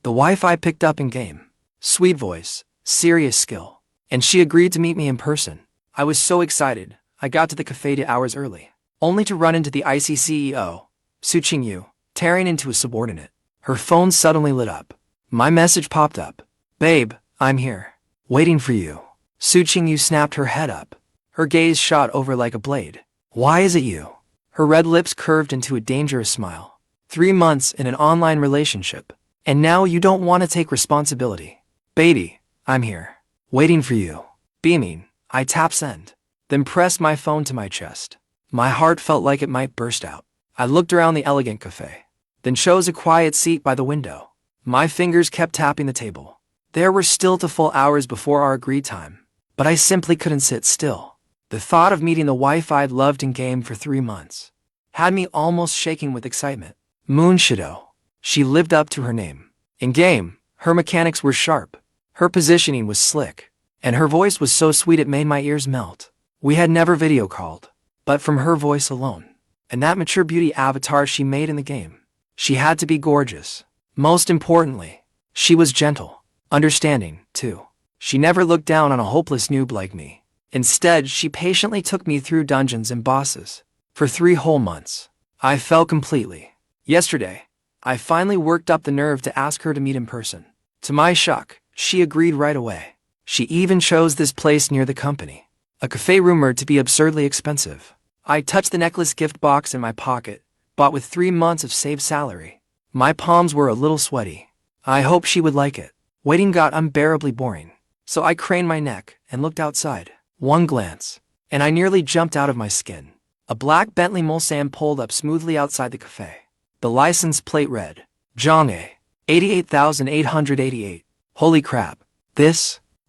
The Wi-Fi picked up in game. Sweet voice, serious skill. And she agreed to meet me in person. I was so excited, I got to the cafe 2 hours early, only to run into the IC CEO, Su Qingyu, tearing into a subordinate. Her phone suddenly lit up. My message popped up. Babe, I'm here. Waiting for you. Su Qingyu snapped her head up. Her gaze shot over like a blade. Why is it you? Her red lips curved into a dangerous smile. 3 months in an online relationship. And now you don't want to take responsibility. Baby, I'm here. Waiting for you. Beaming, I tapped send. Then pressed my phone to my chest. My heart felt like it might burst out. I looked around the elegant cafe. Then chose a quiet seat by the window. My fingers kept tapping the table. There were still 2 full hours before our agreed time. But I simply couldn't sit still. The thought of meeting the wife I'd loved in game for 3 months had me almost shaking with excitement. Moon Shido. She lived up to her name. In game, her mechanics were sharp. Her positioning was slick. And her voice was so sweet it made my ears melt. We had never video called. But from her voice alone, and that mature beauty avatar she made in the game, she had to be gorgeous. Most importantly, she was gentle, understanding, too. She never looked down on a hopeless noob like me. Instead, she patiently took me through dungeons and bosses. For 3 whole months, I fell completely. Yesterday, I finally worked up the nerve to ask her to meet in person. To my shock, she agreed right away. She even chose this place near the company, a cafe rumored to be absurdly expensive. I touched the necklace gift box in my pocket, bought with 3 months of saved salary. My palms were a little sweaty. I hoped she would like it. Waiting got unbearably boring, so I craned my neck and looked outside. One glance, and I nearly jumped out of my skin. A black Bentley Mulsanne pulled up smoothly outside the cafe. The license plate read, Zhanghe, 88,888. Holy crap.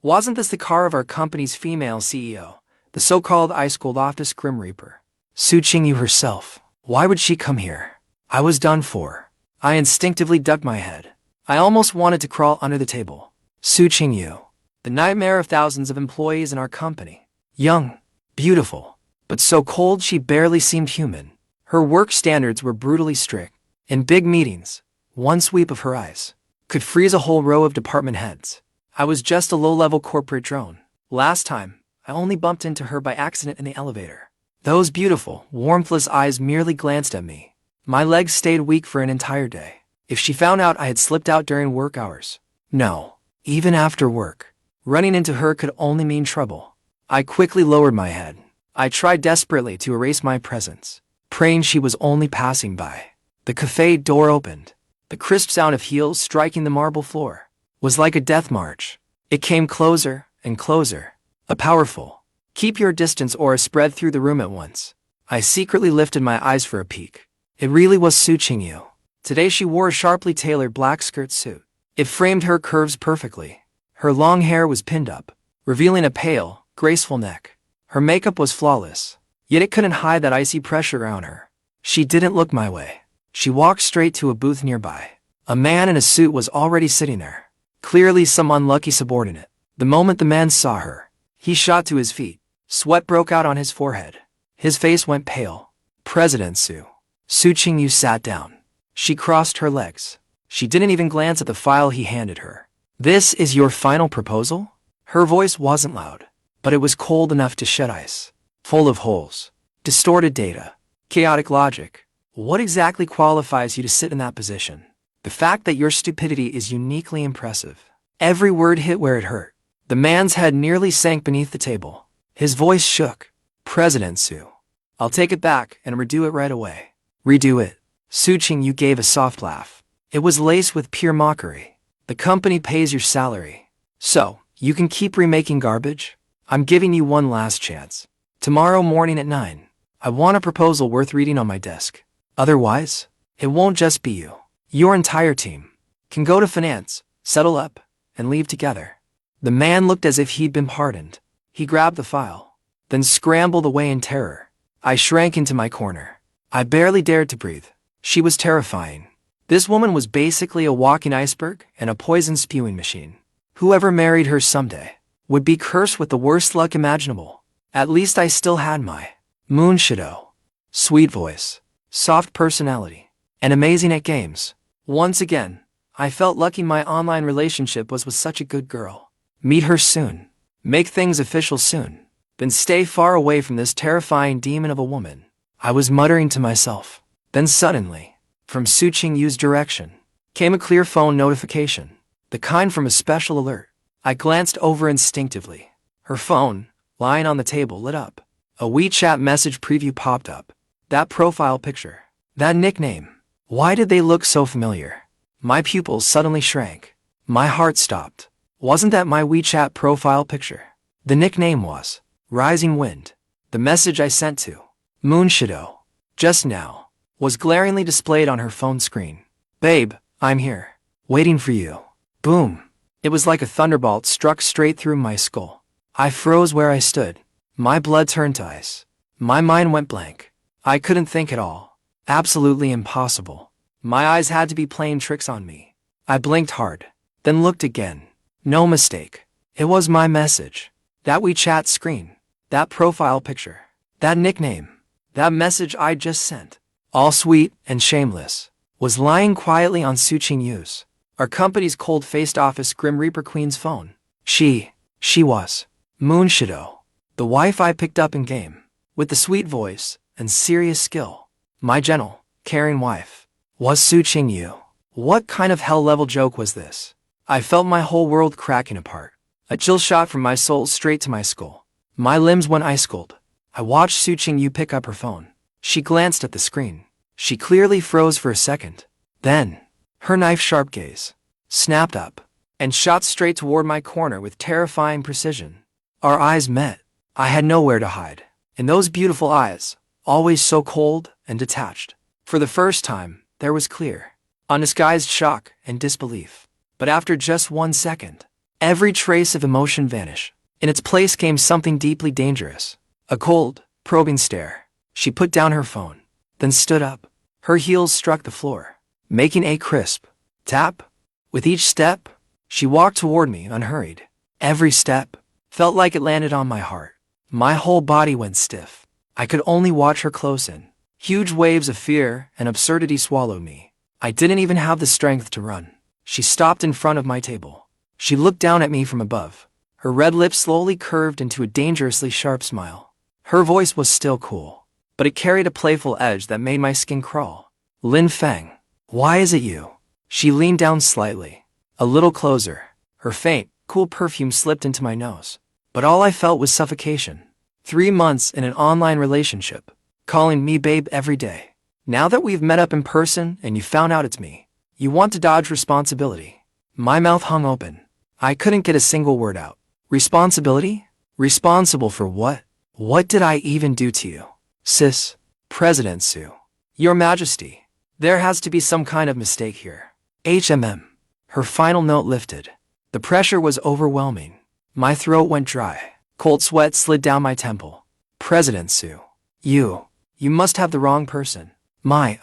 Wasn't this the car of our company's female CEO, the so-called Ice Cold Office Grim Reaper? Su Qingyu herself. Why would she come here? I was done for. I instinctively ducked my head. I almost wanted to crawl under the table. Su Qingyu, the nightmare of thousands of employees in our company. Young, beautiful, but so cold she barely seemed human. Her work standards were brutally strict. In big meetings, one sweep of her eyes could freeze a whole row of department heads. I was just a low-level corporate drone. Last time, I only bumped into her by accident in the elevator. Those beautiful, warmthless eyes merely glanced at me. My legs stayed weak for an entire day. If she found out I had slipped out during work hours, no, even after work, running into her could only mean trouble. I quickly lowered my head. I tried desperately to erase my presence, praying she was only passing by. The cafe door opened. The crisp sound of heels striking the marble floor was like a death march. It came closer and closer. A powerful, keep your distance aura spread through the room at once. I secretly lifted my eyes for a peek. It really was Su Qingyu. Today she wore a sharply tailored black skirt suit. It framed her curves perfectly. Her long hair was pinned up, revealing a pale, graceful neck. Her makeup was flawless, yet it couldn't hide that icy pressure around her. She didn't look my way. She walked straight to a booth nearby. A man in a suit was already sitting there. Clearly some unlucky subordinate. The moment the man saw her, he shot to his feet. Sweat broke out on his forehead. His face went pale. President Su. Su Qingyu sat down. She crossed her legs. She didn't even glance at the file he handed her. This is your final proposal? Her voice wasn't loud, but it was cold enough to shed ice. Full of holes, distorted data, chaotic logic. What exactly qualifies you to sit in that position? The fact that your stupidity is uniquely impressive. Every word hit where it hurt. The man's head nearly sank beneath the table. His voice shook. President Su. I'll take it back and redo it right away. Redo it. Su Qingyu gave a soft laugh. It was laced with pure mockery. The company pays your salary, so you can keep remaking garbage? I'm giving you one last chance. Tomorrow morning at 9, I want a proposal worth reading on my desk. Otherwise, it won't just be you. Your entire team can go to finance, settle up, and leave together. The man looked as if he'd been pardoned. He grabbed the file, then scrambled away in terror. I shrank into my corner. I barely dared to breathe. She was terrifying. This woman was basically a walking iceberg and a poison-spewing machine. Whoever married her someday would be cursed with the worst luck imaginable. At least I still had my Moon Shido. Sweet voice, soft personality, and amazing at games. Once again, I felt lucky my online relationship was with such a good girl. Meet her soon. Make things official soon. Then stay far away from this terrifying demon of a woman. I was muttering to myself. Then suddenly, from Su Qingyu's direction, came a clear phone notification. The kind from a special alert. I glanced over instinctively. Her phone, lying on the table, lit up. A WeChat message preview popped up. That profile picture. That nickname. Why did they look so familiar? My pupils suddenly shrank. My heart stopped. Wasn't that my WeChat profile picture? The nickname was Rising Wind. The message I sent to Moon Shadow just now was glaringly displayed on her phone screen. Babe, I'm here. Waiting for you. Boom. It was like a thunderbolt struck straight through my skull. I froze where I stood. My blood turned to ice. My mind went blank. I couldn't think at all. Absolutely impossible. My eyes had to be playing tricks on me. I blinked hard, then looked again. No mistake. It was my message. That WeChat screen. That profile picture. That nickname. That message I just sent. All sweet and shameless. Was lying quietly on Su Qingyu's, our company's cold-faced office Grim Reaper Queen's phone. She was Moon Shadow, the wife I picked up in game, with the sweet voice and serious skill. My gentle, caring wife was Su Qingyu. What kind of hell-level joke was this? I felt my whole world cracking apart. A chill shot from my soul straight to my skull. My limbs went ice-cold. I watched Su Qingyu pick up her phone. She glanced at the screen. She clearly froze for a second. Then, her knife-sharp gaze snapped up and shot straight toward my corner with terrifying precision. Our eyes met. I had nowhere to hide. In those beautiful eyes, always so cold and detached, for the first time, there was clear, undisguised shock and disbelief. But after just 1 second, every trace of emotion vanished. In its place came something deeply dangerous. A cold, probing stare. She put down her phone, then stood up. Her heels struck the floor, making a crisp tap. With each step, she walked toward me unhurried. Every step felt like it landed on my heart. My whole body went stiff. I could only watch her close in. Huge waves of fear and absurdity swallowed me. I didn't even have the strength to run. She stopped in front of my table. She looked down at me from above. Her red lips slowly curved into a dangerously sharp smile. Her voice was still cool, but it carried a playful edge that made my skin crawl. Lin Feng, why is it you? She leaned down slightly, a little closer. Her faint, cool perfume slipped into my nose. But all I felt was suffocation. 3 months in an online relationship, calling me babe every day. Now that we've met up in person and you found out it's me, you want to dodge responsibility. My mouth hung open. I couldn't get a single word out. Responsibility? Responsible for what? What did I even do to you? Sis, President Su, Your Majesty, there has to be some kind of mistake here. HMM. Her final note lifted. The pressure was overwhelming. My throat went dry. Cold sweat slid down my temple. President Su, you must have the wrong person. My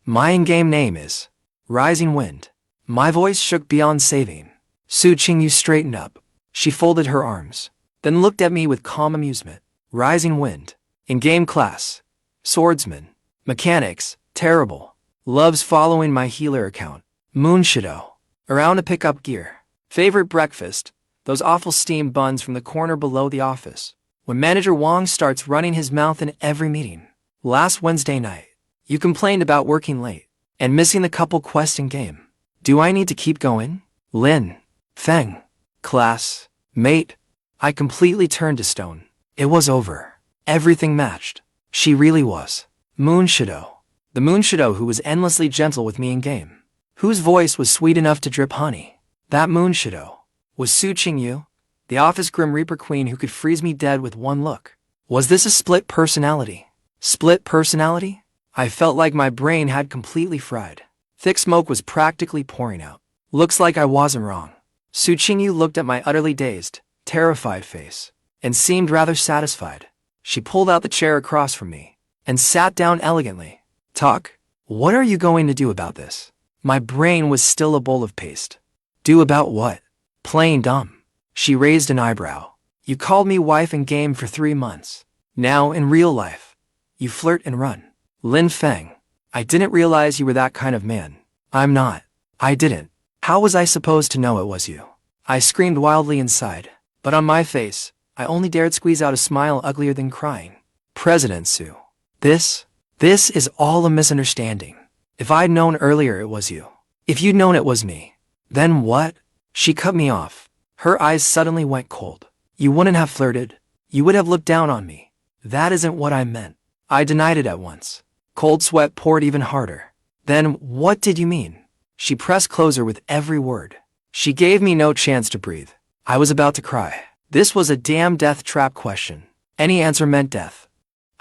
in-game name is Rising Wind. My voice shook beyond saving. Su Qingyu straightened up. She folded her arms, then looked at me with calm amusement. Rising Wind. In-game class. Swordsman. Mechanics. Terrible. Loves following my healer account. Moon Shadow. Around to pick up gear. Favorite breakfast. Those awful steamed buns from the corner below the office. When Manager Wang starts running his mouth in every meeting. Last Wednesday night, you complained about working late and missing the couple quests in game. Do I need to keep going? Lin Feng. Class. Mate. I completely turned to stone. It was over. Everything matched. She really was. Moon Shadow. The Moon Shadow who was endlessly gentle with me in game. Whose voice was sweet enough to drip honey. That Moon Shadow was Su Qingyu, the office Grim Reaper Queen who could freeze me dead with one look. Was this a split personality? Split personality? I felt like my brain had completely fried. Thick smoke was practically pouring out. Looks like I wasn't wrong. Su Qingyu looked at my utterly dazed, terrified face, and seemed rather satisfied. She pulled out the chair across from me and sat down elegantly. Talk? What are you going to do about this? My brain was still a bowl of paste. Do about what? Plain dumb. She raised an eyebrow. You called me wife in game for 3 months. Now, in real life, you flirt and run. Lin Feng, I didn't realize you were that kind of man. I'm not. I didn't. How was I supposed to know it was you? I screamed wildly inside, but on my face, I only dared squeeze out a smile uglier than crying. President Sue. This is all a misunderstanding. If I'd known earlier it was you. If you'd known it was me. Then what? She cut me off. Her eyes suddenly went cold. You wouldn't have flirted. You would have looked down on me. That isn't what I meant. I denied it at once. Cold sweat poured even harder. Then what did you mean? She pressed closer with every word. She gave me no chance to breathe. I was about to cry. This was a damn death trap question. Any answer meant death.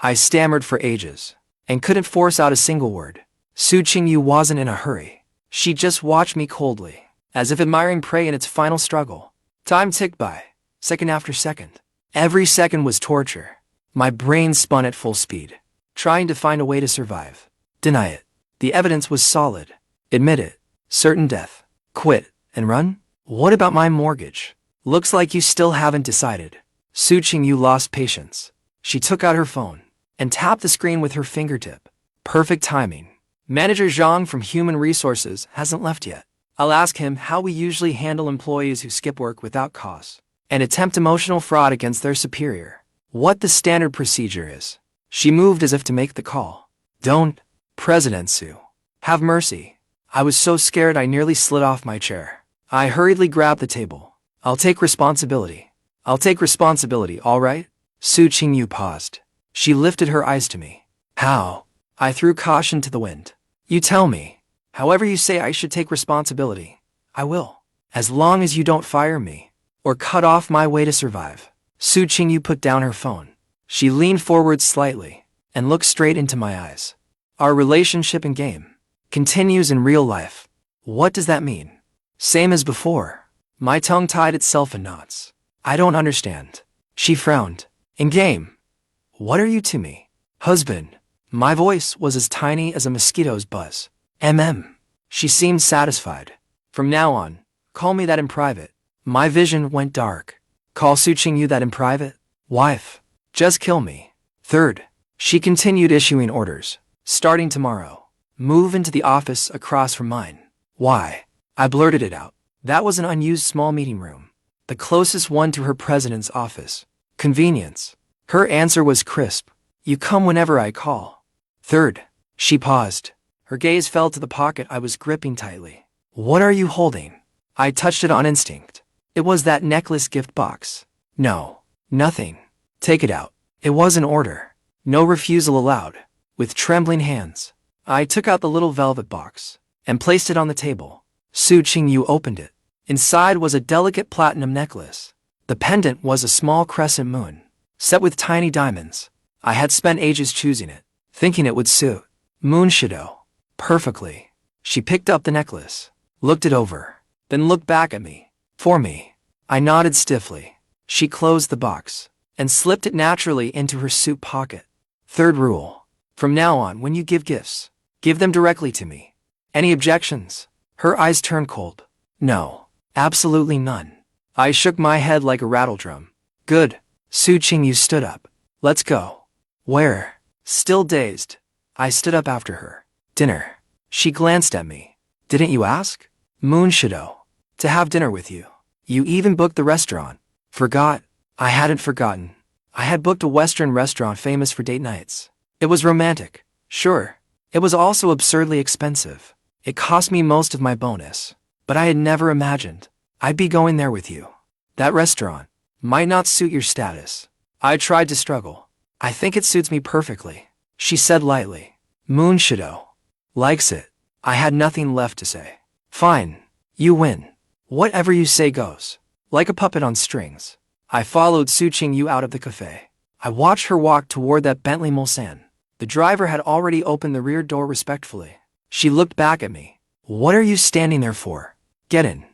I stammered for ages and couldn't force out a single word. Su Qingyu wasn't in a hurry. She just watched me coldly, as if admiring prey in its final struggle. Time ticked by, second after second. Every second was torture. My brain spun at full speed, trying to find a way to survive. Deny it. The evidence was solid. Admit it. Certain death. Quit and run? What about my mortgage? Looks like you still haven't decided. Su Qingyu lost patience. She took out her phone and tapped the screen with her fingertip. Perfect timing. Manager Zhang from Human Resources hasn't left yet. I'll ask him how we usually handle employees who skip work without cause and attempt emotional fraud against their superior. What the standard procedure is. She moved as if to make the call. Don't, President Sue. Have mercy. I was so scared I nearly slid off my chair. I hurriedly grabbed the table. I'll take responsibility. I'll take responsibility, all right? Su Qingyu paused. She lifted her eyes to me. How? I threw caution to the wind. You tell me. However you say I should take responsibility, I will. As long as you don't fire me or cut off my way to survive. Su Qingyu put down her phone. She leaned forward slightly and looked straight into my eyes. Our relationship in game continues in real life. What does that mean? Same as before. My tongue tied itself in knots. I don't understand. She frowned. In game. What are you to me? Husband. My voice was as tiny as a mosquito's buzz. She seemed satisfied. From now on, call me that in private. My vision went dark. Call Su Qingyu that in private? Wife. Just kill me. Third. She continued issuing orders. Starting tomorrow. Move into the office across from mine. Why? I blurted it out. That was an unused small meeting room. The closest one to her president's office. Convenience. Her answer was crisp. You come whenever I call. Third. She paused. Her gaze fell to the pocket I was gripping tightly. What are you holding? I touched it on instinct. It was that necklace gift box. No. Nothing. Take it out. It was an order. No refusal allowed. With trembling hands, I took out the little velvet box and placed it on the table. Su Qingyu opened it. Inside was a delicate platinum necklace. The pendant was a small crescent moon, set with tiny diamonds. I had spent ages choosing it, thinking it would suit Moon Shadow perfectly. She picked up the necklace, looked it over, then looked back at me. For me. I nodded stiffly. She closed the box and slipped it naturally into her suit pocket. Third rule. From now on, when you give gifts, give them directly to me. Any objections? Her eyes turned cold. No. Absolutely none. I shook my head like a rattledrum. Good. Su Qingyu stood up. Let's go. Where? Still dazed. I stood up after her. Dinner. She glanced at me. Didn't you ask? Moon Shadow. To have dinner with you. You even booked the restaurant. Forgot? I hadn't forgotten. I had booked a Western restaurant famous for date nights. It was romantic. Sure. It was also absurdly expensive. It cost me most of my bonus. But I had never imagined I'd be going there with you. That restaurant might not suit your status. I tried to struggle. I think it suits me perfectly, she said lightly. Moon Shadow likes it. I had nothing left to say. Fine. You win. Whatever you say goes. Like a puppet on strings. I followed Su Qingyu out of the cafe. I watched her walk toward that Bentley Mulsanne. The driver had already opened the rear door respectfully. She looked back at me. What are you standing there for? Get in.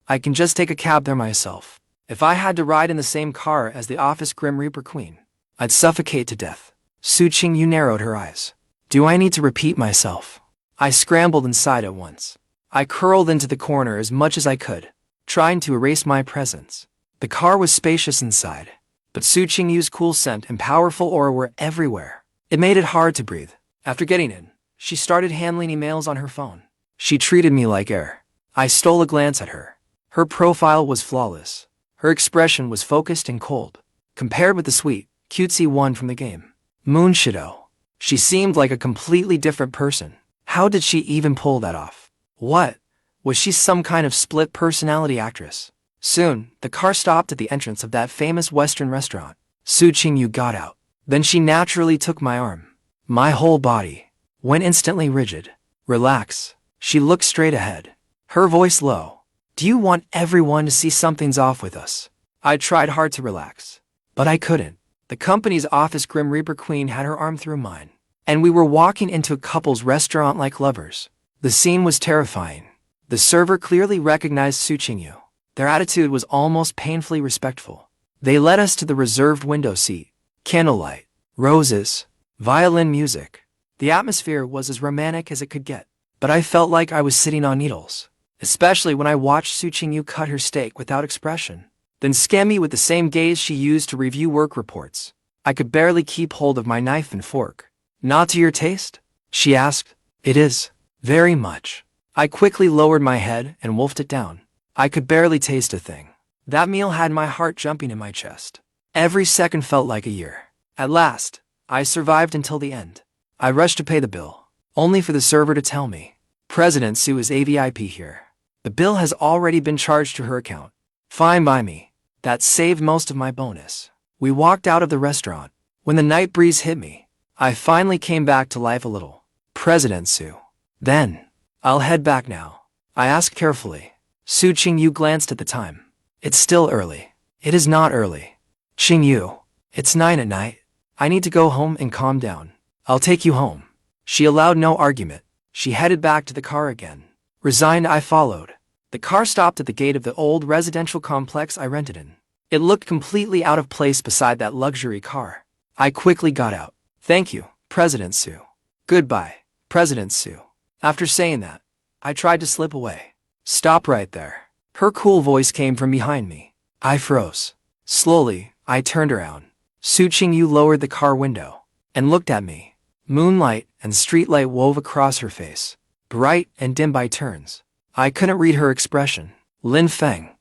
I can just take a cab there myself. If I had to ride in the same car as the office Grim Reaper Queen, I'd suffocate to death. Su Qingyu narrowed her eyes. Do I need to repeat myself? I scrambled inside at once. I curled into the corner as much as I could, trying to erase my presence. The car was spacious inside, but Su Qingyu's cool scent and powerful aura were everywhere. It made it hard to breathe. After getting in, she started handling emails on her phone. She treated me like air. I stole a glance at her. Her profile was flawless. Her expression was focused and cold, compared with the sweet, cutesy one from the game. Moon Shido. She seemed like a completely different person. How did she even pull that off? What? Was she some kind of split personality actress? Soon, the car stopped at the entrance of that famous Western restaurant. Su Qingyu got out. Then she naturally took my arm. My whole body went instantly rigid. Relax. She looked straight ahead. Her voice low. Do you want everyone to see something's off with us? I tried hard to relax, but I couldn't. The company's office Grim Reaper Queen had her arm through mine, and we were walking into a couple's restaurant like lovers. The scene was terrifying. The server clearly recognized Su Qingyu. Their attitude was almost painfully respectful. They led us to the reserved window seat. Candlelight, roses, violin music. The atmosphere was as romantic as it could get, but I felt like I was sitting on needles, especially when I watched Su Qingyu cut her steak without expression, then scan me with the same gaze she used to review work reports. I could barely keep hold of my knife and fork. Not to your taste? She asked. It is. Very much. I quickly lowered my head and wolfed it down. I could barely taste a thing. That meal had my heart jumping in my chest. Every second felt like a year. At last, I survived until the end. I rushed to pay the bill, only for the server to tell me, President Su is AVIP here. The bill has already been charged to her account. Fine by me. That saved most of my bonus. We walked out of the restaurant. When the night breeze hit me, I finally came back to life a little. President Su. Then, I'll head back now. I asked carefully. Su Qingyu glanced at the time. It's still early. It is not early. Qingyu, it's 9 at night. I need to go home and calm down. I'll take you home. She allowed no argument. She headed back to the car again. Resigned, I followed. The car stopped at the gate of the old residential complex I rented in. It looked completely out of place beside that luxury car. I quickly got out. Thank you, President Su. Goodbye, President Su. After saying that, I tried to slip away. Stop right there. Her cool voice came from behind me. I froze. Slowly, I turned around. Su Qingyu lowered the car window and looked at me. Moonlight and streetlight wove across her face, bright and dim by turns. I couldn't read her expression. Lin Feng.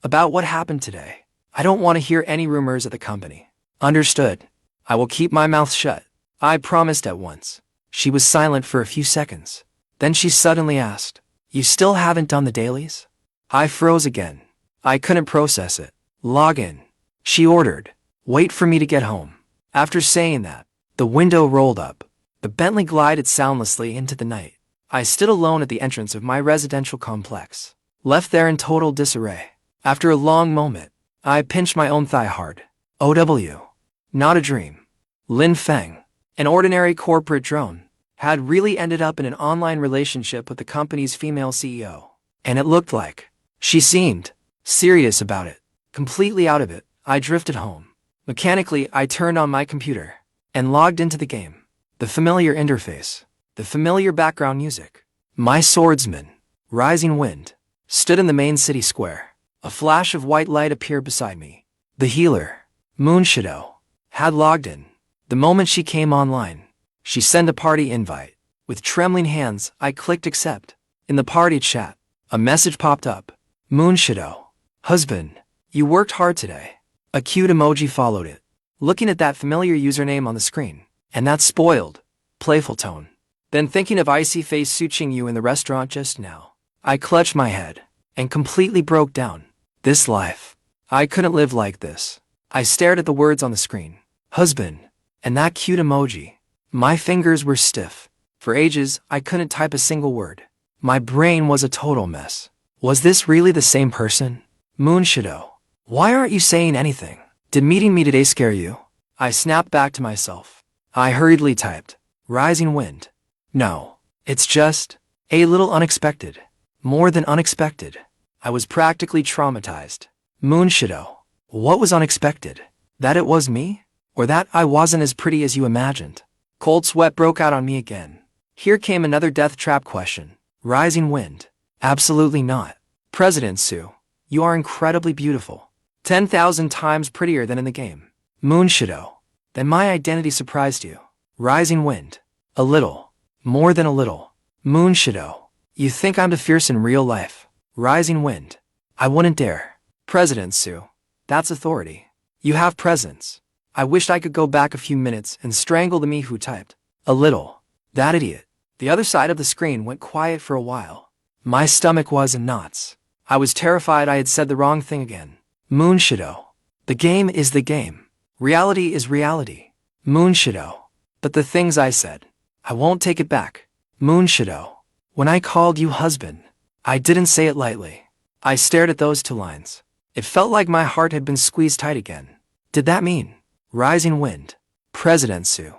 About what happened today. I don't want to hear any rumors at the company. Understood. I will keep my mouth shut. I promised at once. She was silent for a few seconds. Then she suddenly asked, You still haven't done the dailies? I froze again. I couldn't process it. Log in. She ordered. Wait for me to get home. After saying that, the window rolled up. The Bentley glided soundlessly into the night. I stood alone at the entrance of my residential complex, left there in total disarray. After a long moment, I pinched my own thigh hard. OW. Not a dream. Lin Feng, an ordinary corporate drone, had really ended up in an online relationship with the company's female CEO. And it looked like she seemed serious about it. Completely out of it, I drifted home. Mechanically, I turned on my computer and logged into the game. The familiar interface, the familiar background music. My swordsman, Rising Wind, stood in the main city square. A flash of white light appeared beside me. The healer, Moon Shido, had logged in. The moment she came online, she sent a party invite. With trembling hands, I clicked accept. In the party chat, a message popped up. Moon Shido, husband, you worked hard today. A cute emoji followed it. Looking at that familiar username on the screen, and that spoiled, playful tone. Then thinking of icy face Su Qingyu in the restaurant just now, I clutched my head and completely broke down. This life. I couldn't live like this. I stared at the words on the screen. Husband. And that cute emoji. My fingers were stiff. For ages, I couldn't type a single word. My brain was a total mess. Was this really the same person? Moon Shido. Why aren't you saying anything? Did meeting me today scare you? I snapped back to myself. I hurriedly typed. Rising Wind. No. It's just a little unexpected. More than unexpected. I was practically traumatized. Moon Shido. What was unexpected? That it was me? Or that I wasn't as pretty as you imagined? Cold sweat broke out on me again. Here came another death trap question. Rising Wind. Absolutely not. President Su, you are incredibly beautiful. 10,000 times prettier than in the game. Moon Shido. Then my identity surprised you. Rising Wind. A little. More than a little. Moon Shido. You think I'm too fierce in real life. Rising wind. I wouldn't dare. President Sue. That's authority. You have presence. I wished I could go back a few minutes and strangle the me who typed. A little. That idiot. The other side of the screen went quiet for a while. My stomach was in knots. I was terrified I had said the wrong thing again. Moonshadow. The game is the game. Reality is reality. Moonshadow. But the things I said, I won't take it back. Moonshadow. When I called you husband, I didn't say it lightly. I stared at those 2 lines. It felt like my heart had been squeezed tight again. Did that mean rising wind? President Sue.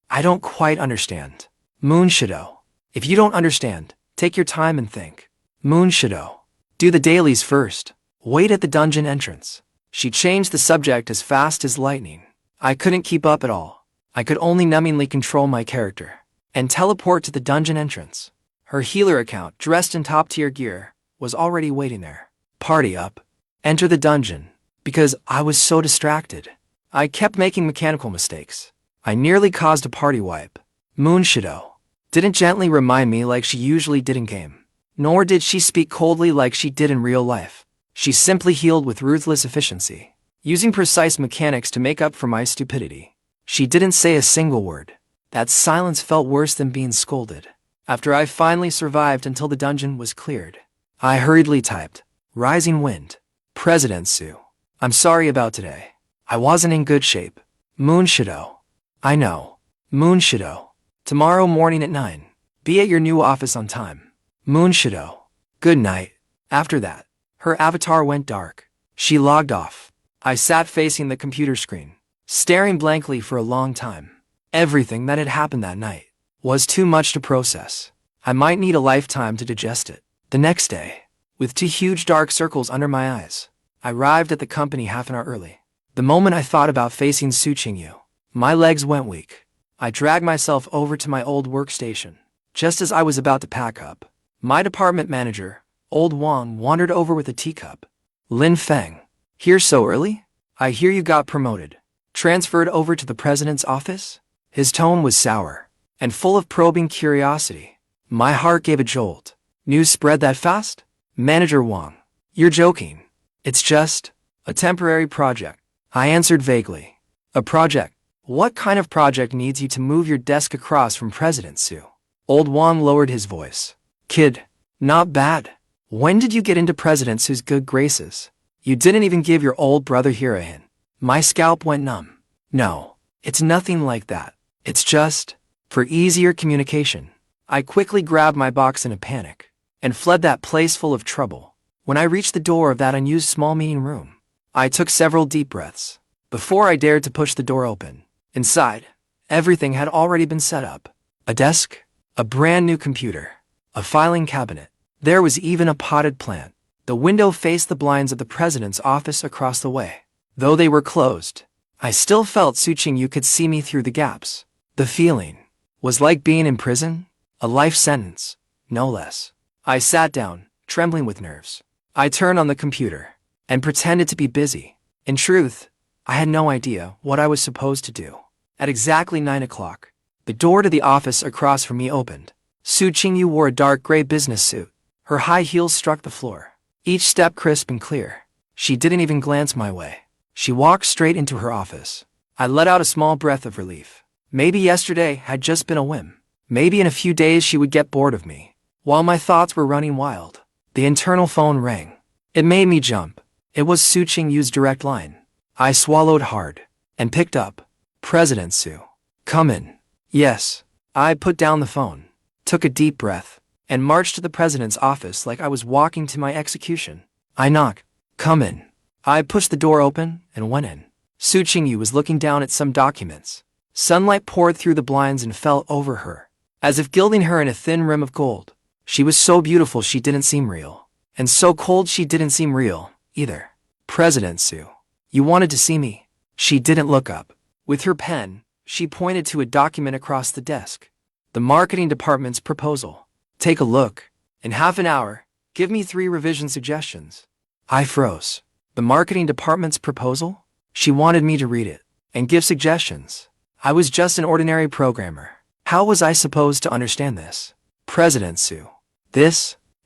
I don't quite understand. Moonshadow. If you don't understand, take your time and think. Moonshadow. Do the dailies first. Wait at the dungeon entrance. She changed the subject as fast as lightning. I couldn't keep up at all. I could only numbingly control my character and teleport to the dungeon entrance. Her healer account, dressed in top-tier gear, was already waiting there. Party up. Enter the dungeon. Because I was so distracted. I kept making mechanical mistakes. I nearly caused a party wipe. Moonshadow didn't gently remind me like she usually did in game. Nor did she speak coldly like she did in real life. She simply healed with ruthless efficiency, using precise mechanics to make up for my stupidity. She didn't say a single word. That silence felt worse than being scolded. After I finally survived until the dungeon was cleared, I hurriedly typed, Rising wind. President Sue. I'm sorry about today. I wasn't in good shape. Moonshadow. I know. Moonshadow. Tomorrow morning at 9. Be at your new office on time. Moonshadow. Good night. After that, her avatar went dark. She logged off. I sat facing the computer screen, staring blankly for a long time. Everything that had happened that night was too much to process. I might need a lifetime to digest it. The next day, with 2 huge dark circles under my eyes, I arrived at the company half an hour early. The moment I thought about facing Su Qingyu, my legs went weak. I dragged myself over to my old workstation. Just as I was about to pack up, my department manager, Old Wang, wandered over with a teacup. Lin Feng. Here so early? I hear you got promoted. Transferred over to the president's office? His tone was sour and full of probing curiosity. My heart gave a jolt. News spread that fast? Manager Wang. You're joking. It's just a temporary project. I answered vaguely. A project? What kind of project needs you to move your desk across from President Sue? Old Wang lowered his voice. Kid, not bad. When did you get into President Sue's good graces? You didn't even give your old brother here a hint. My scalp went numb. No, it's nothing like that. It's just for easier communication. I quickly grabbed my box in a panic and fled that place full of trouble. When I reached the door of that unused small meeting room, I took several deep breaths before I dared to push the door open. Inside, everything had already been set up. A desk, a brand new computer, a filing cabinet. There was even a potted plant. The window faced the blinds of the president's office across the way. Though they were closed, I still felt Su Qingyu could see me through the gaps. The feeling was like being in prison, a life sentence, no less. I sat down, trembling with nerves. I turned on the computer and pretended to be busy. In truth, I had no idea what I was supposed to do. At exactly 9 o'clock, the door to the office across from me opened. Su Qingyu wore a dark gray business suit. Her high heels struck the floor, each step crisp and clear. She didn't even glance my way. She walked straight into her office. I let out a small breath of relief. Maybe yesterday had just been a whim. Maybe in a few days she would get bored of me. While my thoughts were running wild, the internal phone rang. It made me jump. It was Su Qingyu's direct line. I swallowed hard and picked up. President Sue. Come in. Yes. I put down the phone, took a deep breath, and marched to the president's office like I was walking to my execution. I knocked. Come in. I pushed the door open and went in. Su Qingyu was looking down at some documents. Sunlight poured through the blinds and fell over her, as if gilding her in a thin rim of gold. She was so beautiful she didn't seem real, and so cold she didn't seem real, either. President Sue. You wanted to see me? She didn't look up. With her pen, she pointed to a document across the desk. The marketing department's proposal. Take a look. In half an hour, give me 3 revision suggestions. I froze. The marketing department's proposal? She wanted me to read it and give suggestions. I was just an ordinary programmer. How was I supposed to understand this? President Sue.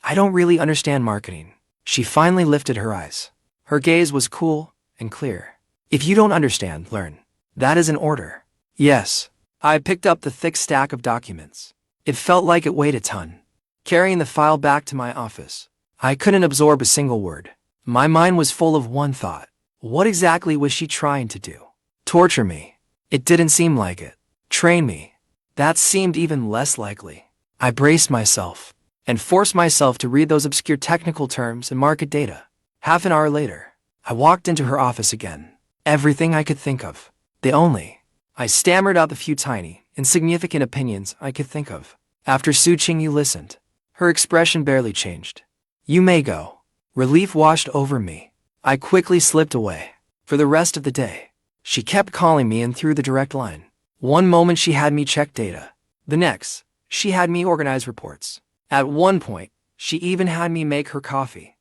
I don't really understand marketing. She finally lifted her eyes. Her gaze was cool and clear. If you don't understand, learn. That is an order. Yes. I picked up the thick stack of documents. It felt like it weighed a ton. Carrying the file back to my office, I couldn't absorb a single word. My mind was full of one thought. What exactly was she trying to do? Torture me? It didn't seem like it. Train me? That seemed even less likely. I braced myself and forced myself to read those obscure technical terms and market data. Half an hour later, I walked into her office again. Everything I could think of. I stammered out the few tiny, insignificant opinions I could think of. After Su Qingyu listened, her expression barely changed. You may go. Relief washed over me. I quickly slipped away. For the rest of the day, she kept calling me in through the direct line. One moment she had me check data. The next, she had me organize reports. At one point, she even had me make her coffee.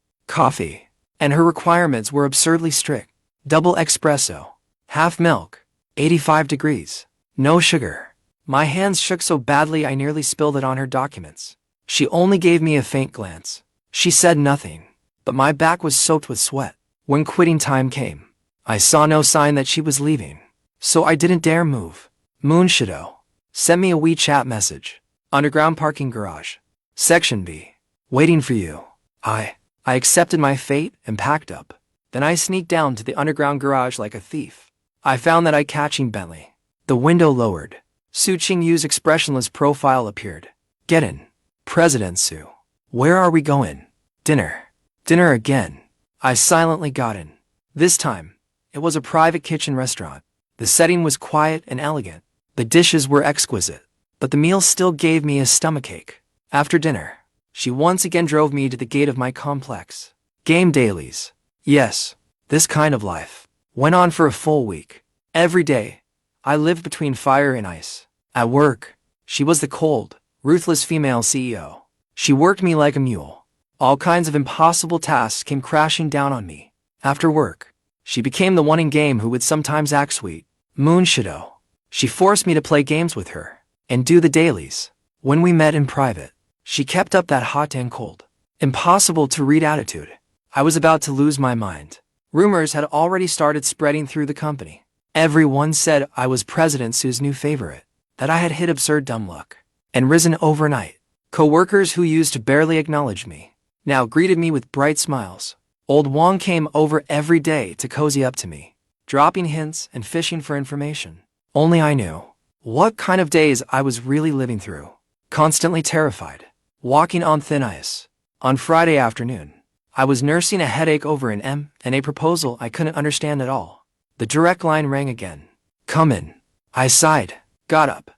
And her requirements were absurdly strict. Double espresso, half milk, 85 degrees, no sugar. My hands shook so badly I nearly spilled it on her documents. She only gave me a faint glance. She said nothing, but my back was soaked with sweat. When quitting time came, I saw no sign that she was leaving, so I didn't dare move. Moon Shido sent me a WeChat message. Underground parking garage. Section B. Waiting for you. I accepted my fate and packed up. Then I sneaked down to the underground garage like a thief. I found that eye-catching Bentley. The window lowered. Su Qingyu's expressionless profile appeared. Get in. President Su. Where are we going? Dinner. Dinner again. I silently got in. This time, it was a private kitchen restaurant. The setting was quiet and elegant. The dishes were exquisite, but the meal still gave me a stomachache. After dinner, she once again drove me to the gate of my complex. Game dailies. Yes, this kind of life went on for a full week. Every day, I lived between fire and ice. At work, she was the cold, ruthless female CEO. She worked me like a mule. All kinds of impossible tasks came crashing down on me. After work, she became the one in game who would sometimes act sweet. Moon Shido. She forced me to play games with her and do the dailies. When we met in private, she kept up that hot and cold, impossible to read attitude. I was about to lose my mind. Rumors had already started spreading through the company. Everyone said I was President Su's new favorite, that I had hit absurd dumb luck and risen overnight. Co-workers who used to barely acknowledge me now greeted me with bright smiles. Old Wang came over every day to cozy up to me, dropping hints and fishing for information. Only I knew what kind of days I was really living through. Constantly terrified, walking on thin ice. On Friday afternoon, I was nursing a headache over an M&A proposal I couldn't understand at all. The direct line rang again. Come in. I sighed, got up,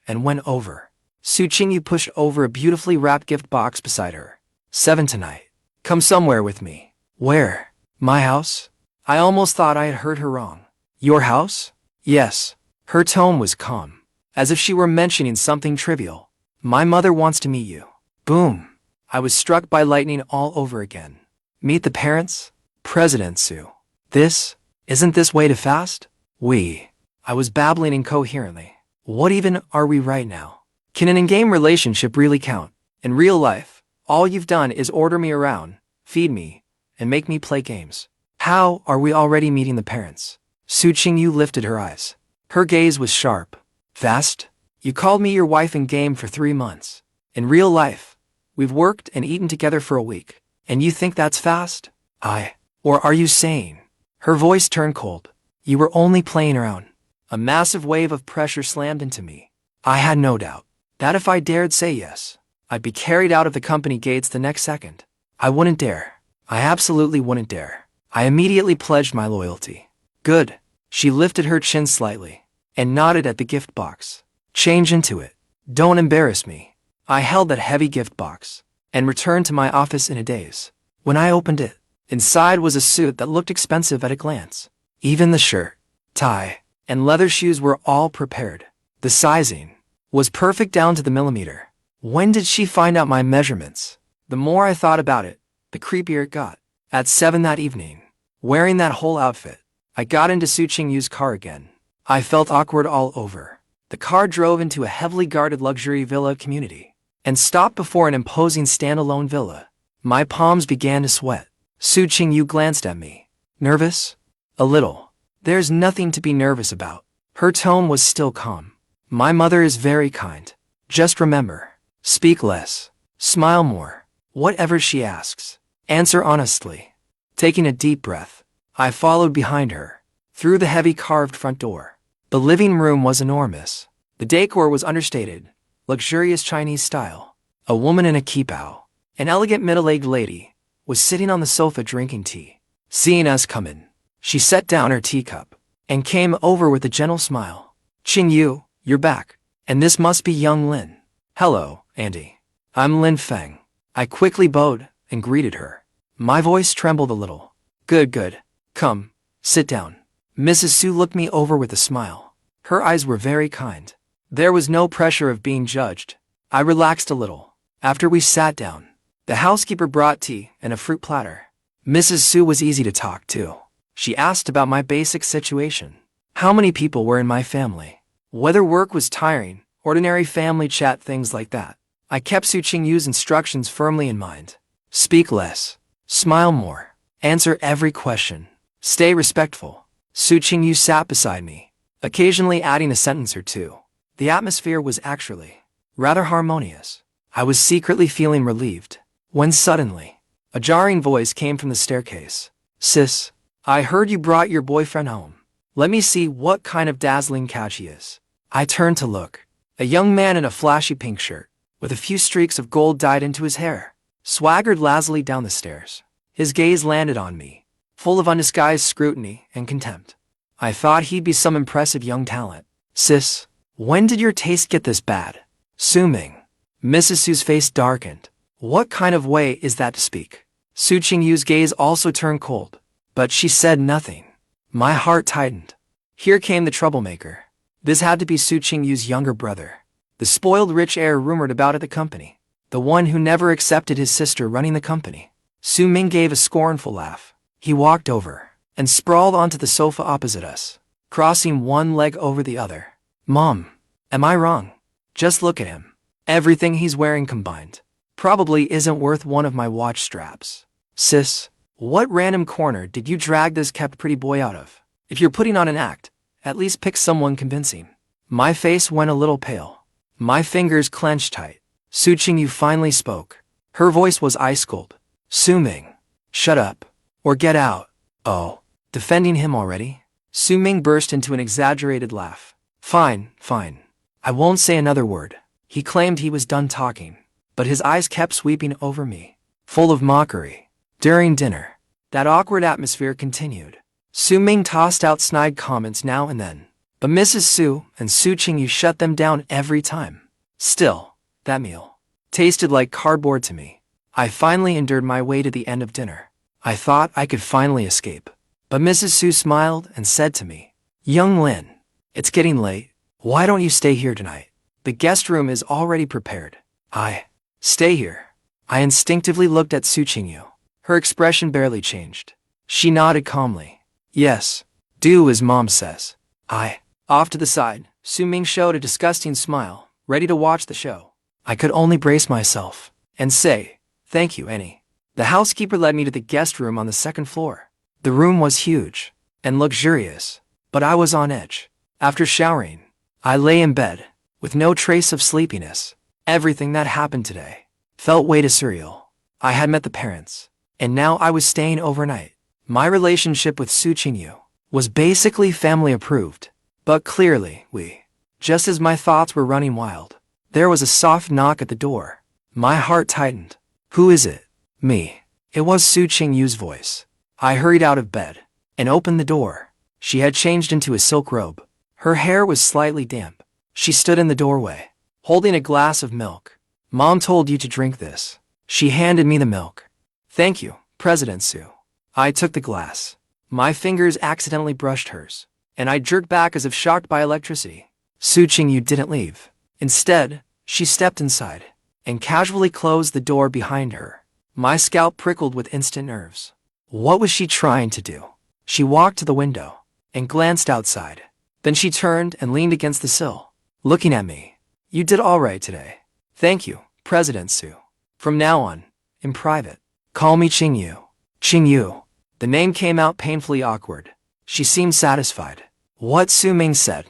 and went over. Su Qingyu pushed over a beautifully wrapped gift box beside her. 7 tonight. Come somewhere with me. Where? My house? I almost thought I had heard her wrong. Your house? Yes. Her tone was calm, as if she were mentioning something trivial. My mother wants to meet you. Boom. I was struck by lightning all over again. Meet the parents? President Su. Isn't this way too fast? I was babbling incoherently. What even are we right now? Can an in-game relationship really count? In real life, all you've done is order me around, feed me, and make me play games. How are we already meeting the parents? Su Qingyu lifted her eyes. Her gaze was sharp. Fast? You called me your wife in game for 3 months. In real life, we've worked and eaten together for a week. And you think that's fast? Or are you saying? Her voice turned cold. You were only playing around. A massive wave of pressure slammed into me. I had no doubt that if I dared say yes, I'd be carried out of the company gates the next second. I wouldn't dare. I absolutely wouldn't dare. I immediately pledged my loyalty. Good. She lifted her chin slightly and nodded at the gift box. Change into it. Don't embarrass me. I held that heavy gift box and returned to my office in a daze. When I opened it, inside was a suit that looked expensive at a glance. Even the shirt, tie, and leather shoes were all prepared. The sizing was perfect down to the millimeter. When did she find out my measurements? The more I thought about it, the creepier it got. At 7 that evening, wearing that whole outfit, I got into Su Qingyu's car again. I felt awkward all over. The car drove into a heavily guarded luxury villa community and stopped before an imposing standalone villa. My palms began to sweat. Su Qingyu glanced at me. Nervous? A little. There's nothing to be nervous about. Her tone was still calm. My mother is very kind. Just remember, speak less, smile more. Whatever she asks, answer honestly. Taking a deep breath, I followed behind her, through the heavy carved front door. The living room was enormous. The decor was understated, luxurious Chinese style. A woman in a qipao, an elegant middle-aged lady, was sitting on the sofa drinking tea. Seeing us come in, she set down her teacup and came over with a gentle smile. Qingyu, you're back. And this must be young Lin. Hello, Auntie. I'm Lin Feng. I quickly bowed and greeted her. My voice trembled a little. Good. Come, sit down. Mrs. Su looked me over with a smile. Her eyes were very kind. There was no pressure of being judged. I relaxed a little. After we sat down, the housekeeper brought tea and a fruit platter. Mrs. Su was easy to talk to. She asked about my basic situation. How many people were in my family? Whether work was tiring, ordinary family chat, things like that. I kept Su Qingyu's instructions firmly in mind. Speak less. Smile more. Answer every question. Stay respectful. Su Qingyu sat beside me, occasionally adding a sentence or two. The atmosphere was actually rather harmonious. I was secretly feeling relieved, when suddenly, a jarring voice came from the staircase. Sis, I heard you brought your boyfriend home. Let me see what kind of dazzling catch he is. I turned to look. A young man in a flashy pink shirt, with a few streaks of gold dyed into his hair, swaggered lazily down the stairs. His gaze landed on me, full of undisguised scrutiny and contempt. I thought he'd be some impressive young talent. Sis, when did your taste get this bad? Su Ming. Mrs. Su's face darkened. What kind of way is that to speak? Su Qingyu's gaze also turned cold, but she said nothing. My heart tightened. Here came the troublemaker. This had to be Su Qingyu's younger brother, the spoiled rich heir rumored about at the company, the one who never accepted his sister running the company. Su Ming gave a scornful laugh. He walked over and sprawled onto the sofa opposite us, crossing one leg over the other. Mom, am I wrong? Just look at him. Everything he's wearing combined probably isn't worth one of my watch straps. Sis, what random corner did you drag this kept pretty boy out of? If you're putting on an act, at least pick someone convincing. My face went a little pale. My fingers clenched tight. Su Qingyu finally spoke. Her voice was ice cold. Su Ming, shut up, or get out. Oh, defending him already? Su Ming burst into an exaggerated laugh. Fine. I won't say another word. He claimed he was done talking, but his eyes kept sweeping over me, full of mockery. During dinner, that awkward atmosphere continued. Su Ming tossed out snide comments now and then, but Mrs. Su and Su Qingyu shut them down every time. Still, that meal tasted like cardboard to me. I finally endured my way to the end of dinner. I thought I could finally escape, but Mrs. Su smiled and said to me, Young Lin, it's getting late. Why don't you stay here tonight? The guest room is already prepared. Stay here. I instinctively looked at Su Qingyu. Her expression barely changed. She nodded calmly. Yes, do as Mom says. Off to the side, Su Ming showed a disgusting smile, ready to watch the show. I could only brace myself and say, thank you, Annie. The housekeeper led me to the guest room on the second floor. The room was huge and luxurious, but I was on edge. After showering, I lay in bed, with no trace of sleepiness. Everything that happened today felt way too surreal. I had met the parents, and now I was staying overnight. My relationship with Su Qingyu was basically family approved, but clearly, just as my thoughts were running wild, there was a soft knock at the door. My heart tightened. Who is it? Me. It was Su Qingyu's voice. I hurried out of bed and opened the door. She had changed into a silk robe. Her hair was slightly damp. She stood in the doorway, holding a glass of milk. Mom told you to drink this. She handed me the milk. Thank you, President Su. I took the glass. My fingers accidentally brushed hers, and I jerked back as if shocked by electricity. Su Qingyu didn't leave. Instead, she stepped inside and casually closed the door behind her. My scalp prickled with instant nerves. What was she trying to do? She walked to the window and glanced outside. Then she turned and leaned against the sill, looking at me. You did all right today. Thank you, President Su. From now on, in private, call me Qingyu. Qingyu. The name came out painfully awkward. She seemed satisfied. What Su Ming said.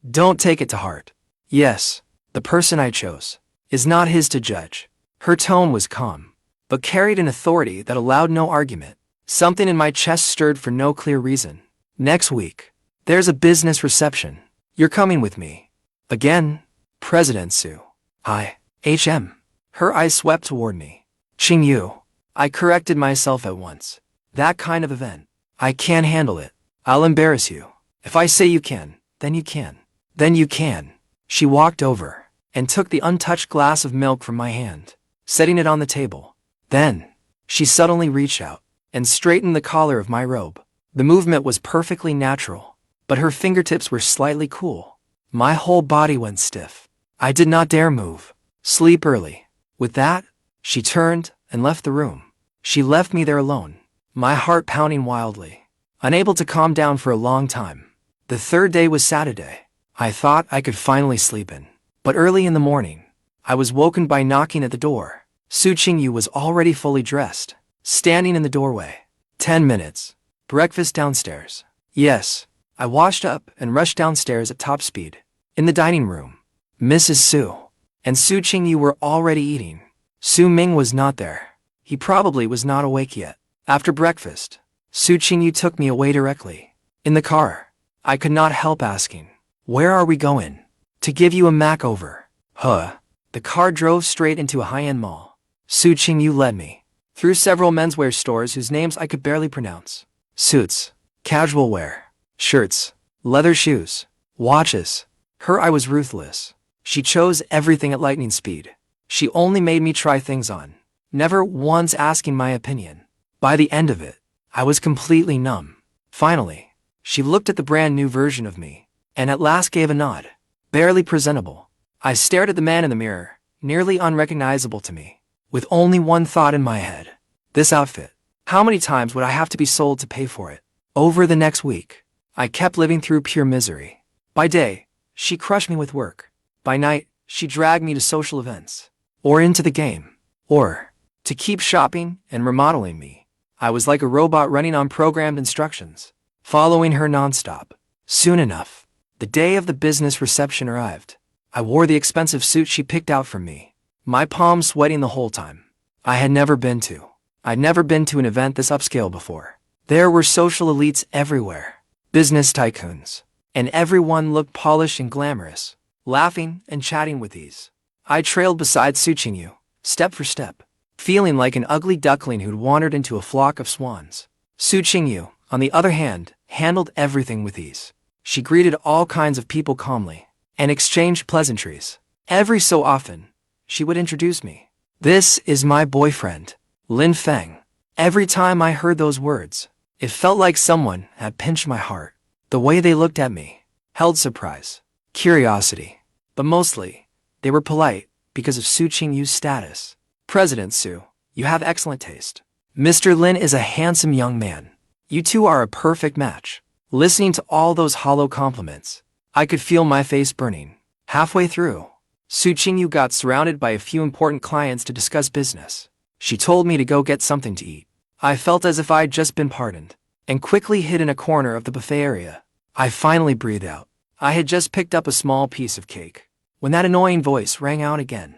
Don't take it to heart. Yes, the person I chose is not his to judge. Her tone was calm, but carried an authority that allowed no argument. Something in my chest stirred for no clear reason. Next week, there's a business reception. You're coming with me. Again, President Su. Hi, HM. Her eyes swept toward me. Qingyu. I corrected myself at once. That kind of event. I can't handle it. I'll embarrass you. If I say you can, then you can. Then you can. She walked over and took the untouched glass of milk from my hand, setting it on the table. Then, she suddenly reached out and straightened the collar of my robe. The movement was perfectly natural, but her fingertips were slightly cool. My whole body went stiff. I did not dare move. Sleep early. With that, she turned and left the room. She left me there alone, my heart pounding wildly, unable to calm down for a long time. The third day was Saturday. I thought I could finally sleep in. But early in the morning, I was woken by knocking at the door. Su Qingyu was already fully dressed, standing in the doorway. 10 minutes. Breakfast downstairs. Yes. I washed up and rushed downstairs at top speed. In the dining room, Mrs. Su and Su Qingyu were already eating. Su Ming was not there. He probably was not awake yet. After breakfast, Su Qingyu took me away directly. In the car, I could not help asking, "Where are we going?" "To give you a makeover." Huh. The car drove straight into a high-end mall. Su Qingyu led me through several menswear stores whose names I could barely pronounce. Suits, casual wear, shirts, leather shoes, watches. Her eye was ruthless. She chose everything at lightning speed. She only made me try things on, never once asking my opinion. By the end of it, I was completely numb. Finally, she looked at the brand new version of me, and at last gave a nod. Barely presentable. I stared at the man in the mirror, nearly unrecognizable to me, with only one thought in my head. This outfit. How many times would I have to be sold to pay for it? Over the next week, I kept living through pure misery. By day, she crushed me with work. By night, she dragged me to social events, or into the game, or to keep shopping and remodeling me. I was like a robot running on programmed instructions, following her nonstop. Soon enough, the day of the business reception arrived. I wore the expensive suit she picked out for me, my palms sweating the whole time. I'd never been to an event this upscale before. There were social elites everywhere, business tycoons, and everyone looked polished and glamorous, laughing and chatting with ease. I trailed beside Su Qingyu, step for step, feeling like an ugly duckling who'd wandered into a flock of swans. Su Qingyu, on the other hand, handled everything with ease. She greeted all kinds of people calmly and exchanged pleasantries. Every so often, she would introduce me. "This is my boyfriend, Lin Feng." Every time I heard those words, it felt like someone had pinched my heart. The way they looked at me held surprise, curiosity, but mostly, they were polite because of Su Qingyu's status. "President Su, you have excellent taste. Mr. Lin is a handsome young man. You two are a perfect match." Listening to all those hollow compliments, I could feel my face burning. Halfway through, Su Qingyu got surrounded by a few important clients to discuss business. She told me to go get something to eat. I felt as if I'd just been pardoned, and quickly hid in a corner of the buffet area. I finally breathed out. I had just picked up a small piece of cake, when that annoying voice rang out again.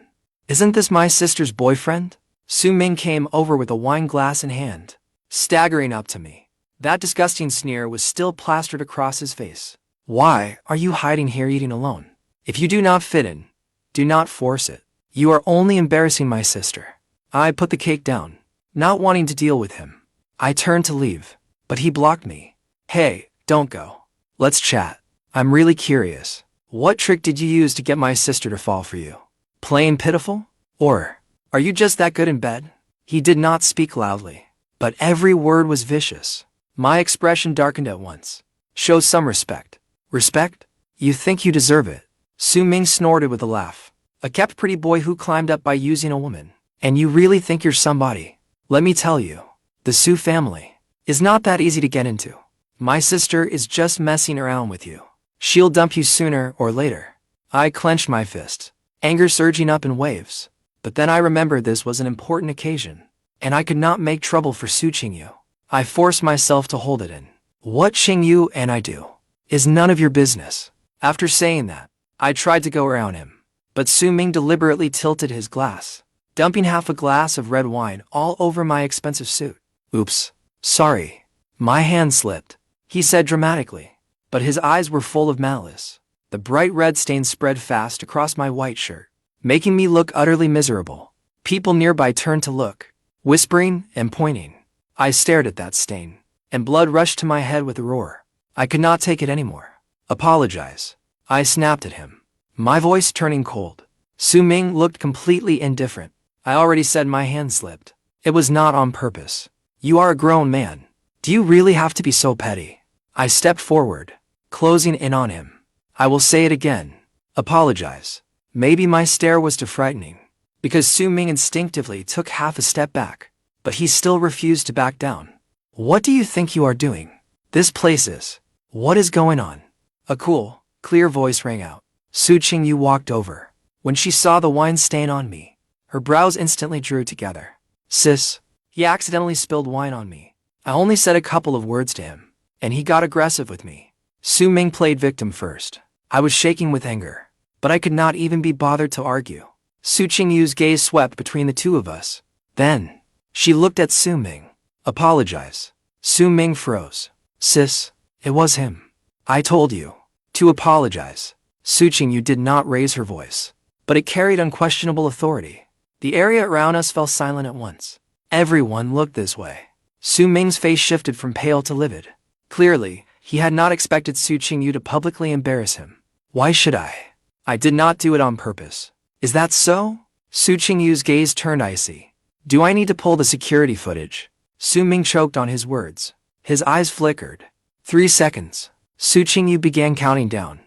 "Isn't this my sister's boyfriend?" Su Ming came over with a wine glass in hand, staggering up to me. That disgusting sneer was still plastered across his face. "Why are you hiding here eating alone? If you do not fit in, do not force it. You are only embarrassing my sister." I put the cake down, not wanting to deal with him. I turned to leave, but he blocked me. "Hey, don't go. Let's chat. I'm really curious. What trick did you use to get my sister to fall for you? Plain pitiful? Or are you just that good in bed?" He did not speak loudly, but every word was vicious. My expression darkened at once. "Show some respect." "Respect? You think you deserve it?" Su Ming snorted with a laugh. "A kept pretty boy who climbed up by using a woman. And you really think you're somebody? Let me tell you, the Su family is not that easy to get into. My sister is just messing around with you. She'll dump you sooner or later." I clenched my fist, anger surging up in waves. But then I remembered this was an important occasion, and I could not make trouble for Su Qingyu. I forced myself to hold it in. What Qingyu and I do is none of your business. After saying that, I tried to go around him, but Su Ming deliberately tilted his glass, dumping half a glass of red wine all over my expensive suit. Oops. Sorry. My hand slipped, he said dramatically, but his eyes were full of malice. The bright red stain spread fast across my white shirt, making me look utterly miserable. People nearby turned to look, whispering and pointing. I stared at that stain, and blood rushed to my head with a roar. I could not take it anymore. Apologize. I snapped at him, my voice turning cold. Su Ming looked completely indifferent. I already said my hand slipped. It was not on purpose. You are a grown man. Do you really have to be so petty? I stepped forward, closing in on him. I will say it again. Apologize. Maybe my stare was too frightening, because Su Ming instinctively took half a step back, but he still refused to back down. What do you think you are doing? This place is. What is going on? A cool, clear voice rang out. Su Qingyu walked over. When she saw the wine stain on me, her brows instantly drew together. Sis, he accidentally spilled wine on me. I only said a couple of words to him, and he got aggressive with me. Su Ming played victim first. I was shaking with anger, but I could not even be bothered to argue. Su Qingyu's gaze swept between the two of us. Then, she looked at Su Ming. Apologize. Su Ming froze. Sis, it was him. I told you to apologize. Su Qingyu did not raise her voice, but it carried unquestionable authority. The area around us fell silent at once. Everyone looked this way. Su Ming's face shifted from pale to livid. Clearly, he had not expected Su Qingyu to publicly embarrass him. Why should I? I did not do it on purpose. Is that so? Su Qingyu's gaze turned icy. Do I need to pull the security footage? Su Ming choked on his words. His eyes flickered. 3 seconds. Su Qingyu began counting down.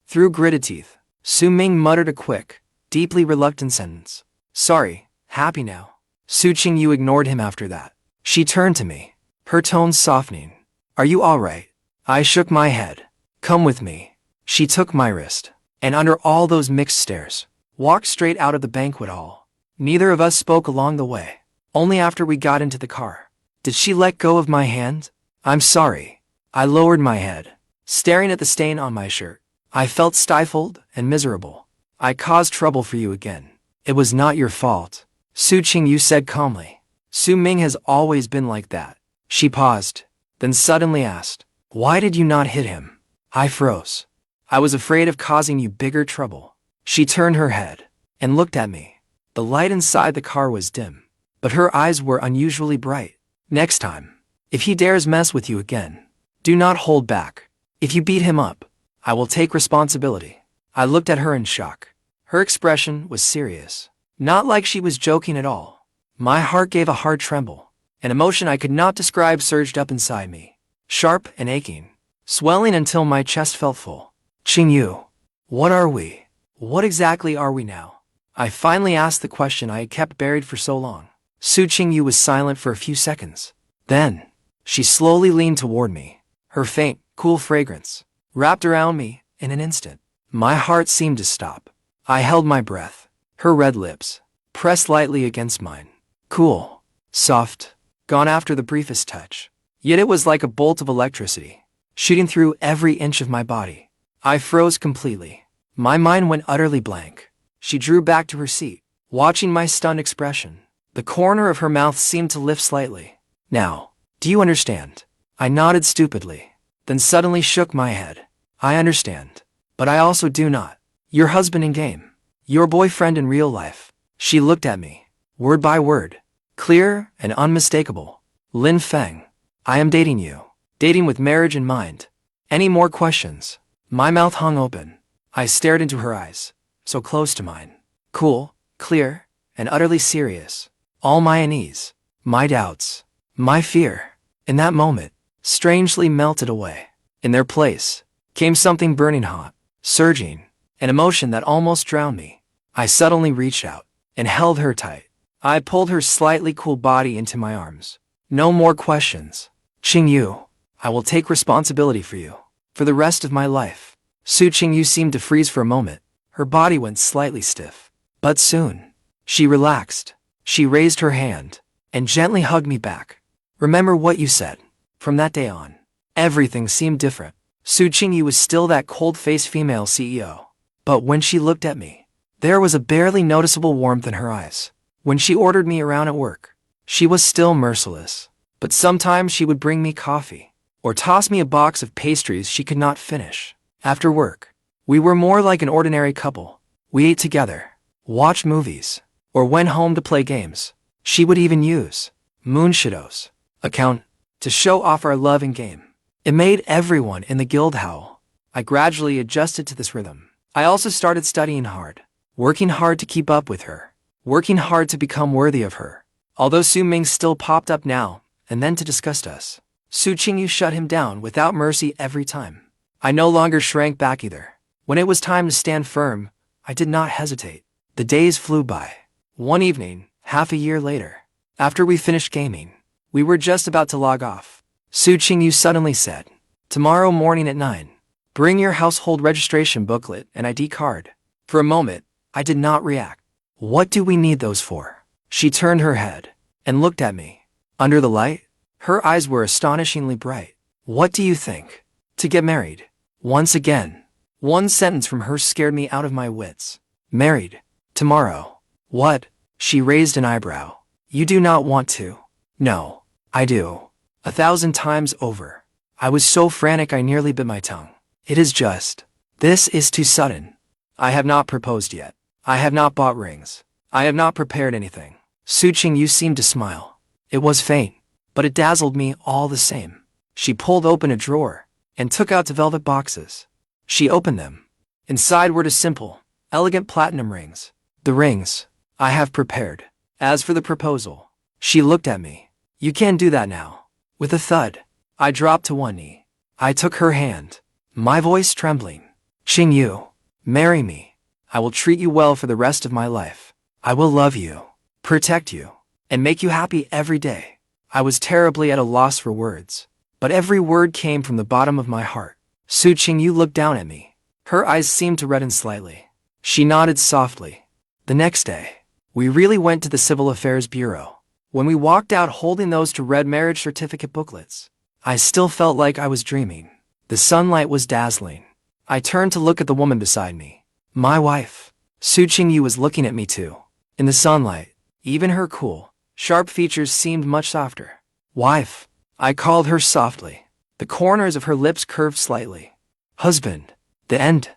Through gritted teeth, Su Ming muttered a quick, deeply reluctant sentence. Sorry, happy now. Su Qingyu ignored him after that. She turned to me, her tone softening. Are you all right? I shook my head. Come with me. She took my wrist, and under all those mixed stares, walked straight out of the banquet hall. Neither of us spoke along the way. Only after we got into the car did she let go of my hand. I'm sorry. I lowered my head, staring at the stain on my shirt. I felt stifled and miserable. I caused trouble for you again. It was not your fault. Su Qingyu said calmly. Su Ming has always been like that. She paused, then suddenly asked, why did you not hit him? I froze. I was afraid of causing you bigger trouble. She turned her head and looked at me. The light inside the car was dim, but her eyes were unusually bright. Next time, if he dares mess with you again, do not hold back. If you beat him up, I will take responsibility. I looked at her in shock. Her expression was serious, not like she was joking at all. My heart gave a hard tremble. An emotion I could not describe surged up inside me, sharp and aching, swelling until my chest felt full. Qingyu, what are we? What exactly are we now? I finally asked the question I had kept buried for so long. Su Qingyu was silent for a few seconds. Then, she slowly leaned toward me, her faint, cool fragrance wrapped around me in an instant. My heart seemed to stop. I held my breath. Her red lips pressed lightly against mine. Cool, soft, gone after the briefest touch. Yet it was like a bolt of electricity, shooting through every inch of my body. I froze completely. My mind went utterly blank. She drew back to her seat, watching my stunned expression. The corner of her mouth seemed to lift slightly. Now, do you understand? I nodded stupidly, then suddenly shook my head. I understand, but I also do not. Your husband in game. Your boyfriend in real life. She looked at me, word by word, clear and unmistakable. Lin Feng, I am dating you. Dating with marriage in mind. Any more questions? My mouth hung open. I stared into her eyes, so close to mine. Cool, clear, and utterly serious. All my unease, my doubts, my fear, in that moment, strangely melted away. In their place came something burning hot, surging, an emotion that almost drowned me. I suddenly reached out and held her tight. I pulled her slightly cool body into my arms. No more questions. Qingyu, I will take responsibility for you, for the rest of my life. Su Qingyu seemed to freeze for a moment. Her body went slightly stiff. But soon, she relaxed. She raised her hand and gently hugged me back. Remember what you said. From that day on, everything seemed different. Su Qingyu was still that cold-faced female CEO. But when she looked at me, there was a barely noticeable warmth in her eyes. When she ordered me around at work, she was still merciless. But sometimes she would bring me coffee, or toss me a box of pastries she could not finish. After work, we were more like an ordinary couple. We ate together, watched movies, or went home to play games. She would even use Moonshadows account to show off our love and game. It made everyone in the guild howl. I gradually adjusted to this rhythm. I also started studying hard, working hard to keep up with her, working hard to become worthy of her. Although Su Ming still popped up now and then to disgust us, Su Qingyu shut him down without mercy every time. I no longer shrank back either. When it was time to stand firm, I did not hesitate. The days flew by. One evening, half a year later, after we finished gaming, we were just about to log off. Su Qingyu suddenly said, "Tomorrow morning at 9, bring your household registration booklet and ID card." For a moment, I did not react. What do we need those for? She turned her head and looked at me. Under the light, her eyes were astonishingly bright. What do you think? To get married. Once again, one sentence from her scared me out of my wits. Married. Tomorrow. What? She raised an eyebrow. You do not want to? No. I do. 1,000 times over. I was so frantic I nearly bit my tongue. It is just. This is too sudden. I have not proposed yet. I have not bought rings. I have not prepared anything. Su Qingyu seemed to smile. It was faint, but it dazzled me all the same. She pulled open a drawer and took out two velvet boxes. She opened them. Inside were two simple, elegant platinum rings. The rings I have prepared. As for the proposal, she looked at me. You can't do that now. With a thud, I dropped to one knee. I took her hand, my voice trembling. Qingyu, marry me. I will treat you well for the rest of my life. I will love you, protect you, and make you happy every day. I was terribly at a loss for words, but every word came from the bottom of my heart. Su Qingyu looked down at me. Her eyes seemed to redden slightly. She nodded softly. The next day, we really went to the Civil Affairs Bureau. When we walked out holding those two red marriage certificate booklets, I still felt like I was dreaming. The sunlight was dazzling. I turned to look at the woman beside me. My wife. Su Qingyu was looking at me too. In the sunlight, even her cool, sharp features seemed much softer. Wife. I called her softly. The corners of her lips curved slightly. Husband. The end.